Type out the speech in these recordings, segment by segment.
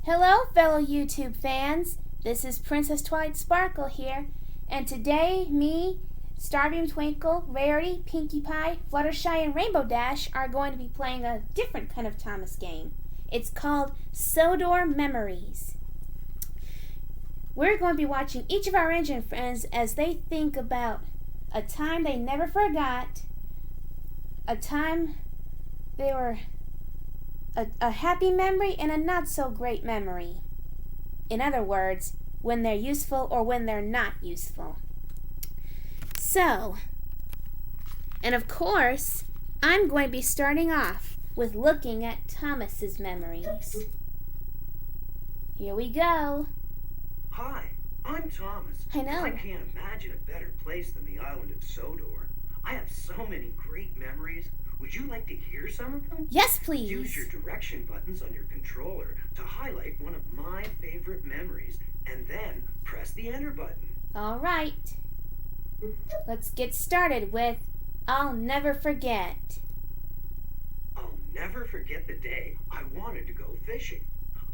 Hello, fellow YouTube fans. This is Princess Twilight Sparkle here, and today me, Starbeam Twinkle, Rarity, Pinkie Pie, Fluttershy, and Rainbow Dash are going to be playing a different kind of Thomas game. It's called Sodor Memories. We're going to be watching each of our engine friends as they think about a time they never forgot, a time they were a happy memory and a not so great memory. In other words, when they're useful or when they're not useful. So, and of course, I'm going to be starting off with looking at Thomas's memories. Here we go. Hi, I'm Thomas. I know. I can't imagine a better place than the island of Sodor. I have so many great memories. Would you like to hear some of them? Yes, please. Use your direction buttons on your controller to highlight one of my favorite memories, and then press the enter button. All right. Let's get started with I'll Never Forget. I'll never forget the day I wanted to go fishing.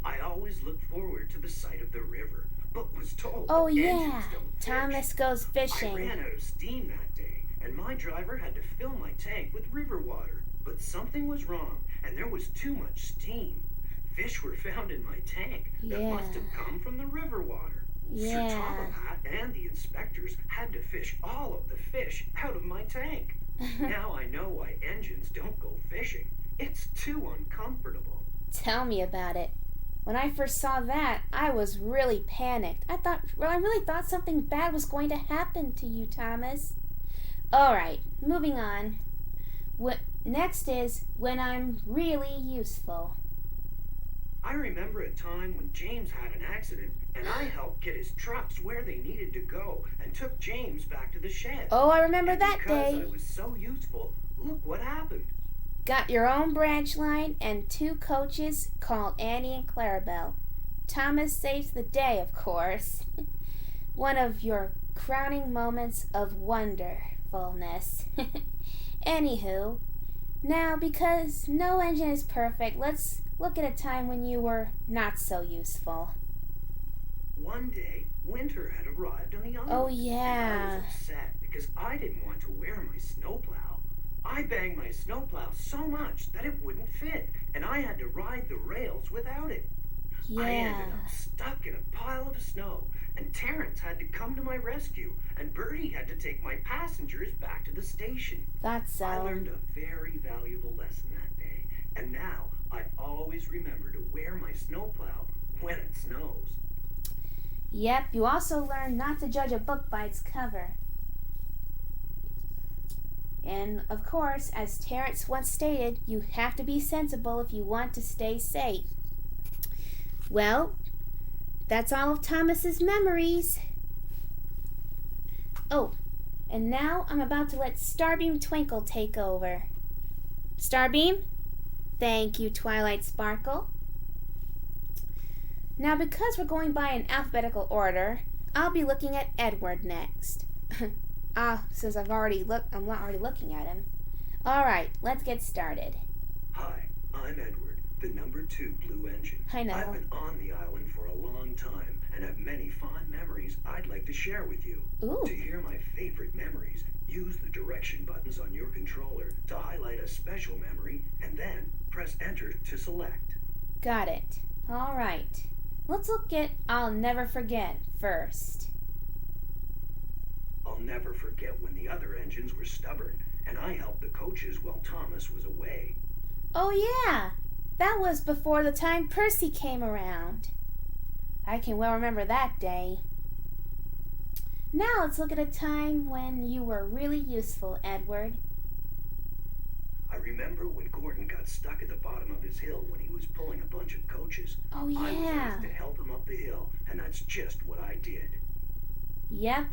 I always looked forward to the sight of the river, but was told Oh that yeah, engines don't fish. Thomas goes I fishing. ran out of steam that day, and my driver had to fill my tank with river water. But something was wrong, and there was too much steam. Fish were found in my tank that must have come from the river water. Sir Tomahat and the inspectors had to fish all of the fish out of my tank. Now I know why engines don't go fishing. It's too uncomfortable. Tell me about it. When I first saw that, I was really panicked. I really thought something bad was going to happen to you, Thomas. All right, moving on. Next is when I'm really useful. I remember a time when James had an accident, and I helped get his trucks where they needed to go and took James back to the shed. Oh, I remember that day. Because I was so useful, look what happened. Got your own branch line and 2 coaches called Annie and Clarabelle. Thomas saves the day, of course. One of your crowning moments of wonderfulness. Anywho, now because no engine is perfect, let's look at a time when you were not so useful. One day, winter had arrived on the island. Oh yeah. And I was upset because I didn't want to wear my snowplow. I banged my snowplow so much that it wouldn't fit, and I had to ride the rails without it. Yeah. I ended up stuck in a pile of snow, and Terrence had to come to my rescue, and Bertie had to take my passengers back to the station. That's so. I learned a very valuable lesson that day, and now I always remember to wear my snowplow when it snows. Yep, you also learned not to judge a book by its cover. And, of course, as Terrence once stated, you have to be sensible if you want to stay safe. Well, that's all of Thomas's memories. Oh, and now I'm about to let Starbeam Twinkle take over. Starbeam? Thank you, Twilight Sparkle. Now, because we're going by in alphabetical order, I'll be looking at Edward next. Since I'm not already looking at him. All right, let's get started. Hi, I'm Edward, the number 2 blue engine. I know. I've been on the island for a long time and have many fond memories I'd like to share with you. Ooh. To hear my favorite memories, use the direction buttons on your controller to highlight a special memory and then press enter to select. Got it. All right. Let's look at I'll Never Forget first. I'll never forget when the other engines were stubborn and I helped the coaches while Thomas was away. Oh yeah, that was before the time Percy came around. I can well remember that day. Now let's look at a time when you were really useful, Edward. I remember when Gordon got stuck at the bottom of his hill when he was pulling a bunch of coaches. Oh yeah. I was asked to help him up the hill, and that's just what I did. Yep.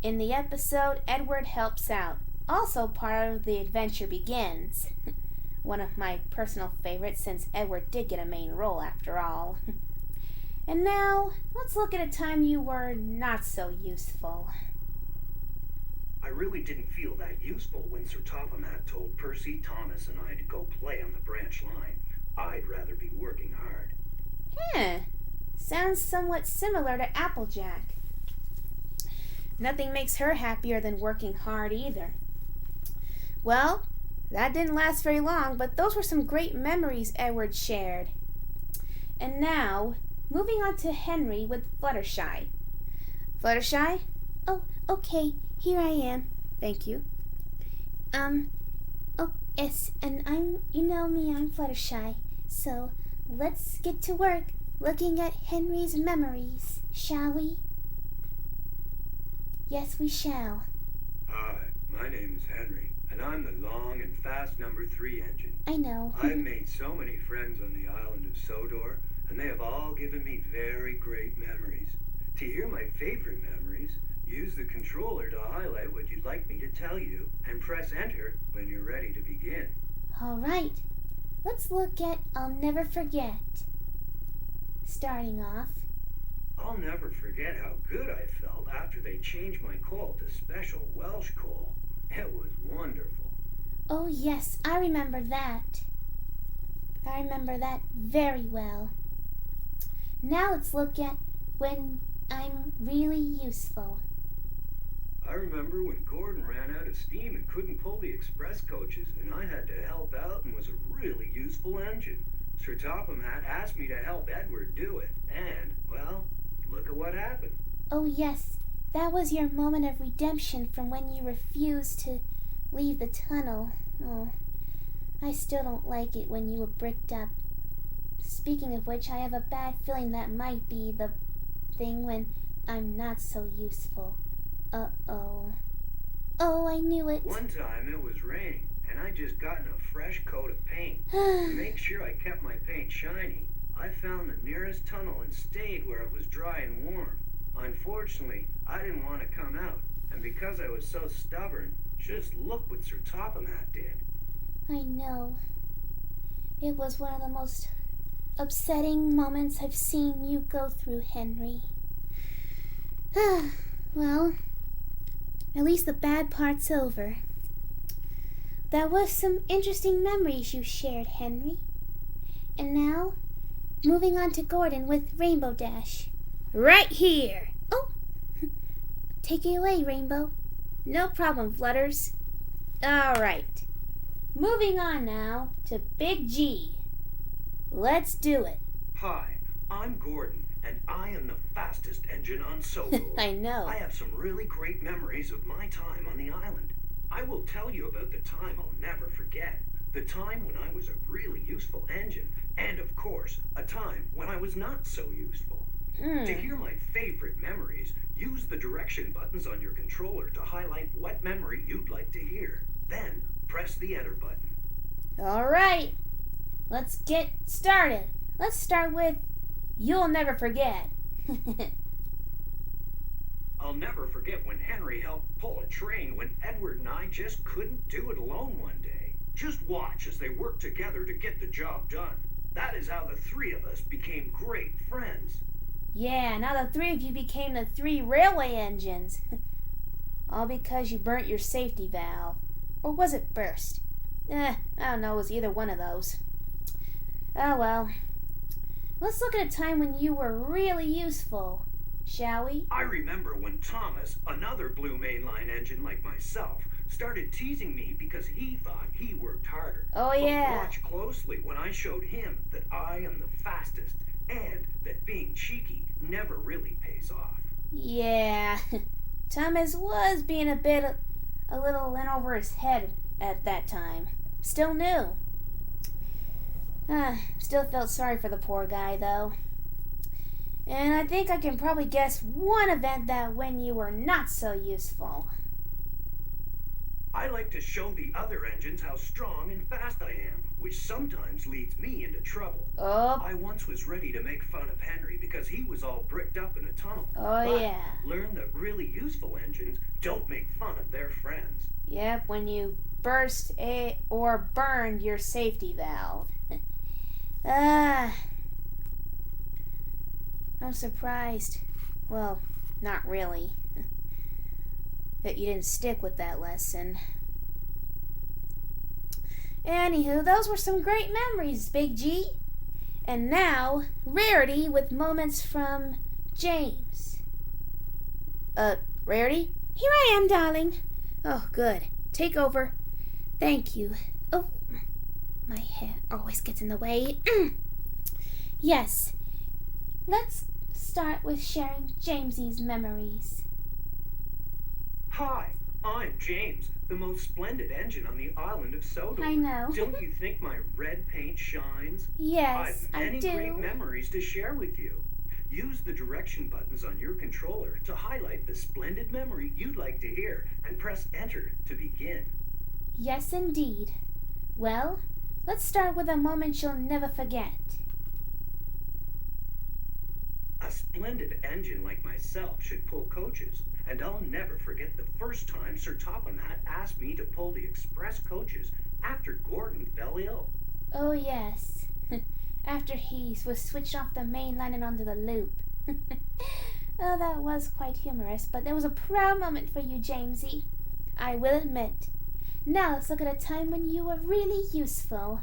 In the episode, Edward helps out. Also part of The Adventure Begins. One of my personal favorites since Edward did get a main role after all. And now, let's look at a time you were not so useful. I really didn't feel that useful when Sir Topham told Percy, Thomas, and I to go play on the branch line. I'd rather be working hard. Sounds somewhat similar to Applejack. Nothing makes her happier than working hard either. Well, that didn't last very long, but those were some great memories Edward shared. And now, moving on to Henry with Fluttershy. Fluttershy? Oh, okay, here I am. Thank you. Oh, yes, and you know me, I'm Fluttershy. So, let's get to work looking at Henry's memories, shall we? Yes, we shall. Hi, my name is Henry, and I'm the long and fast number 3 engine. I know. I've made so many friends on the island of Sodor, and they have all given me very great memories. To hear my favorite memories, use the controller to highlight what you'd like me to tell you, and press enter when you're ready to begin. All right. Let's look at I'll Never Forget. Starting off. I'll never forget how good I felt after they changed my coal to special Welsh coal. It was wonderful. Oh, yes, I remember that. I remember that very well. Now let's look at when I'm really useful. I remember when Gordon ran out of steam and couldn't pull the express coaches, and I had to help out and was a really useful engine. Sir Topham Hatt asked me to help Edward do it, and, well, look at what happened. Oh, yes, that was your moment of redemption from when you refused to leave the tunnel. Oh, I still don't like it when you were bricked up. Speaking of which, I have a bad feeling that might be the thing when I'm not so useful. Uh-oh. Oh, I knew it. One time it was raining, and I just gotten a fresh coat of paint. To make sure I kept my paint shiny, I found the nearest tunnel and stayed where it was dry and warm. Unfortunately, I didn't want to come out, and because I was so stubborn, just look what Sir Topham Hatt did. I know. It was one of the most upsetting moments I've seen you go through, Henry. Well, at least the bad part's over. That was some interesting memories you shared, Henry. And now, moving on to Gordon with Rainbow Dash. Right here! Oh! Take it away, Rainbow. No problem, Flutters. Alright. Moving on now to Big G. Let's do it. Hi, I'm Gordon, and I am the fastest engine on Sodor. I know. I have some really great memories of my time on the island. I will tell you about the time I'll never forget. The time when I was a really useful engine, and of course, a time when I was not so useful. To hear my favorite memories, use the direction buttons on your controller to highlight what memory you'd like to hear. Then, press the enter button. Alright, let's get started. Let's start with You'll Never Forget. I'll never forget when Henry helped pull a train when Edward and I just couldn't do it alone one day. Just watch as they worked together to get the job done. That is how the 3 of us became great friends. Yeah, now the 3 of you became the 3 railway engines. All because you burnt your safety valve. Or was it burst? I don't know, it was either one of those. Oh well. Let's look at a time when you were really useful, shall we? I remember when Thomas, another Blue Main Line engine like myself, started teasing me because he thought he worked harder. Oh yeah. But watch closely when I showed him that I am the fastest and that being cheeky never really pays off. Yeah. Thomas was being a little in over his head at that time. Still new. Still felt sorry for the poor guy, though. And I think I can probably guess one event that when you were not so useful. I like to show the other engines how strong and fast I am, which sometimes leads me into trouble. Oh. I once was ready to make fun of Henry because he was all bricked up in a tunnel. Oh, but yeah. Learn that really useful engines don't make fun of their friends. Yep, when you burst or burned your safety valve. I'm surprised. Well, not really. That you didn't stick with that lesson. Anywho, those were some great memories, Big G. And now, Rarity with moments from James. Rarity? Here I am, darling. Oh, good. Take over. Thank you. Oh, my hair always gets in the way. Yes. Let's start with sharing Jamesy's memories. Hi, I'm James, the most splendid engine on the island of Sodor. I know. Don't you think my red paint shines? Yes, I've many I do. great memories to share with you. Use the direction buttons on your controller to highlight the splendid memory you'd like to hear and press enter to begin. Yes, indeed. Well, let's start with a moment you'll never forget. A splendid engine like myself should pull coaches, and I'll never forget the first time Sir Topham Hatt asked me to pull the express coaches after Gordon fell ill. Oh, yes. After he was switched off the main line and onto the loop. Oh, that was quite humorous, but there was a proud moment for you, Jamesy. I will admit. Now let's look at a time when you were really useful.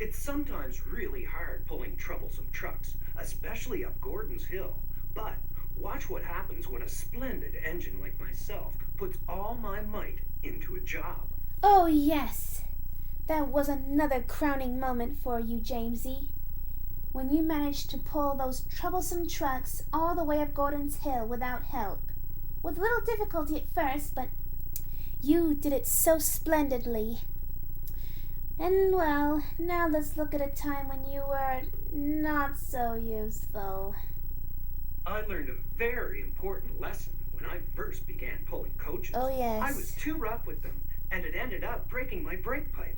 It's sometimes really hard pulling troublesome trucks, especially up Gordon's Hill. But watch what happens when a splendid engine like myself puts all my might into a job. Oh, yes. That was another crowning moment for you, Jamesy. When you managed to pull those troublesome trucks all the way up Gordon's Hill without help. With little difficulty at first, but you did it so splendidly. And well, now let's look at a time when you were not so useful. I learned a very important lesson when I first began pulling coaches. Oh, yes. I was too rough with them, and it ended up breaking my brake pipe.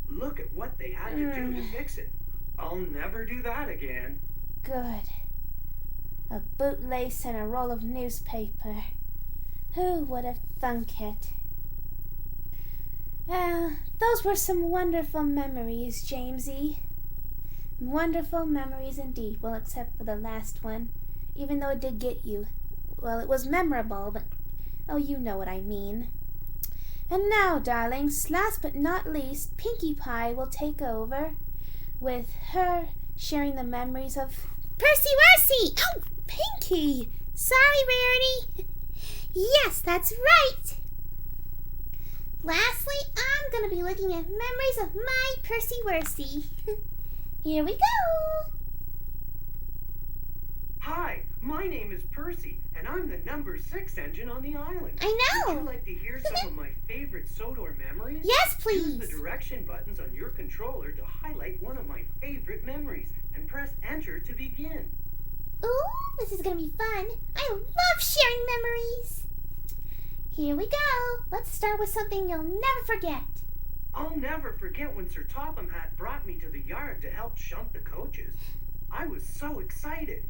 Look at what they had to do to fix it. I'll never do that again. Good. A bootlace and a roll of newspaper. Who would have thunk it? Those were some wonderful memories, Jamesy. Wonderful memories indeed. Well, except for the last one, even though it did get you. Well, it was memorable, but oh, you know what I mean. And now, darlings, last but not least, Pinkie Pie will take over with her sharing the memories of Percy Wercy! Oh, Pinkie! Sorry, Rarity. Yes, that's right. Lastly, I'm going to be looking at memories of my Percy Wercy. Here we go. Hi, my name is Percy, and I'm the number 6 engine on the island. I know. Would you like to hear some of my favorite Sodor memories? Yes, Use the please. direction buttons on your controller to highlight one of my favorite memories and press enter to begin. Ooh, this is going to be fun. I love sharing memories. Here we go. Let's start with something you'll never forget. I'll never forget when Sir Topham Hatt brought me to the yard to help shunt the coaches. I was so excited.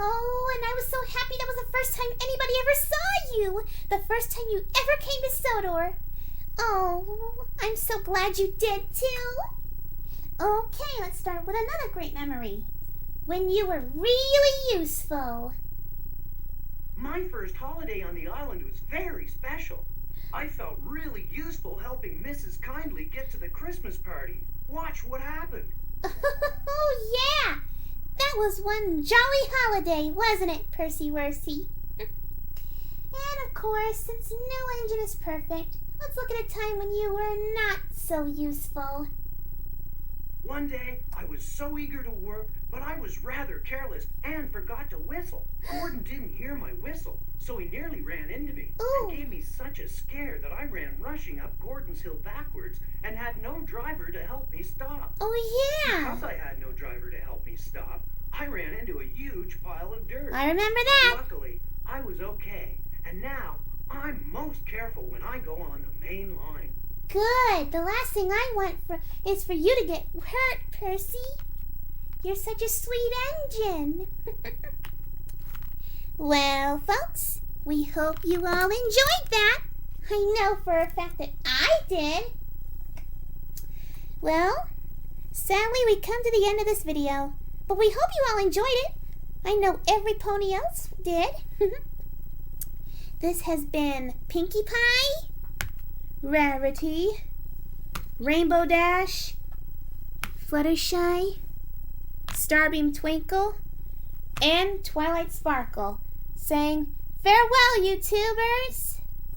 Oh, and I was so happy that was the first time anybody ever saw you. The first time you ever came to Sodor. Oh, I'm so glad you did too. Okay, let's start with another great memory. When you were really useful. My first holiday on the island was very special. I felt really useful helping Mrs. Kindly get to the Christmas party. Watch what happened. Oh, yeah. That was one jolly holiday, wasn't it, Percy Wercy? And of course, since no engine is perfect, let's look at a time when you were not so useful. One day, I was so eager to work, but I was rather careless and forgot to whistle. Gordon didn't hear my whistle, so he nearly ran into me Ooh. and gave me such a scare that I ran rushing up Gordon's Hill backwards and had no driver to help me stop. Oh, yeah. Because I had no driver to help me stop, I ran into a huge pile of dirt. I remember that. Luckily, I was okay, and now I'm most careful when I go on the main line. Good. The last thing I want is for you to get hurt, Percy. You're such a sweet engine. Well, folks, we hope you all enjoyed that. I know for a fact that I did. Well, sadly we come to the end of this video, but we hope you all enjoyed it. I know every pony else did. This has been Pinkie Pie, Rarity, Rainbow Dash, Fluttershy, Starbeam Twinkle, and Twilight Sparkle, saying, farewell, YouTubers!